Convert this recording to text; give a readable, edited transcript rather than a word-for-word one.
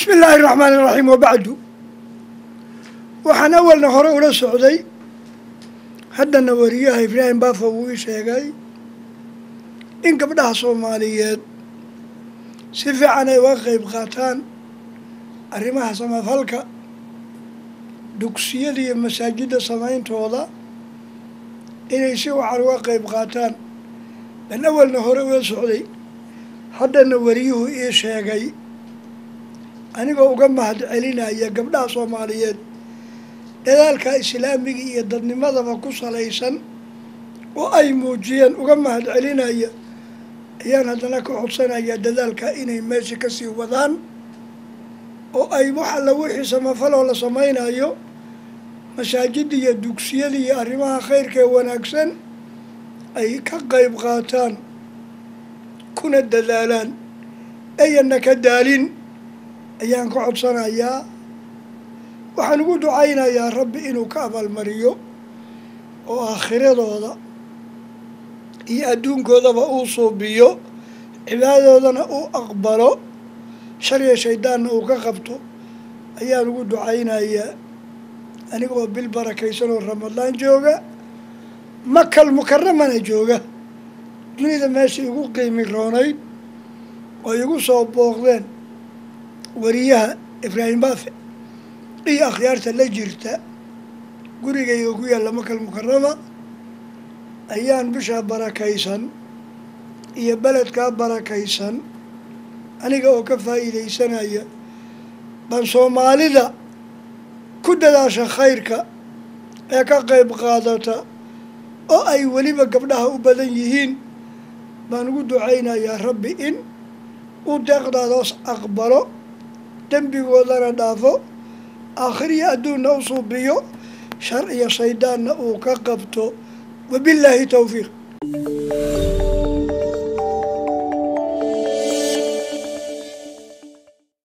بسم الله الرحمن الرحيم. وبعد وحن أول نهار ولا سعودي هذا النورية إبراهيم بافا ويشيغاي إن قبلها صوماليات سيفي عنا يوقف قاتان أرمها سما فالكا دوكسية مساجد سماين توضا إن يسيو على واقف قاتان من أول نهار ولا سعودي هذا النوريه إيشيغاي anigoo uga mahad celinaya gabdhaha Soomaaliyeed dadaalka islaamiga iyo dadnimadaba ku salaysan oo ay muujiyeen uga mahad celinaya ayaan hadana ka codsanaya dadaalka inay meesha ka sii wadaan oo ay waxa la wixii samafalo la samaynayo masaajid iyo dugsiyada iyo arrimaha khayrka ee wanaagsan ay ka qayb qaataan kuna dadaalaan ayna ka daalin ayaan ka codsanayaa waxaan ugu ducaynayaa rabbi inuu ka abaalmariyo oo aakhiradooda iyo adduunkoodaba uu suubiyo cibaadadoodana uu aqbalo shariya shaydaanna uu ka qabto ayaan ugu ducaynayaa anigoo bil barakaysan oo ramadaan jooga makal mukarramana jooga dunida meesha igu qiimi roonayd oo igu soo booqdeen wariyaha Ibrahim Baafe iyo akhyaarta la jirta gurigayga ku yaalla makal mukarrama ayaan bisha barakaysan iyo beledka barakaysan aniga oo ka faa'iideysanaya ban Soomaalida ku dadaasha khayrka ee ka qayb qaadata oo ay waliba gabdhaha u badan yihiin baan ugu ducaynayaa rabbi in uu deeqdaas aqbalo dembigoodana dhaafo aakhiriya adduunna u suubiyo shar iyo shaydaanna uu ka qabto wabilaahi tawfiiq.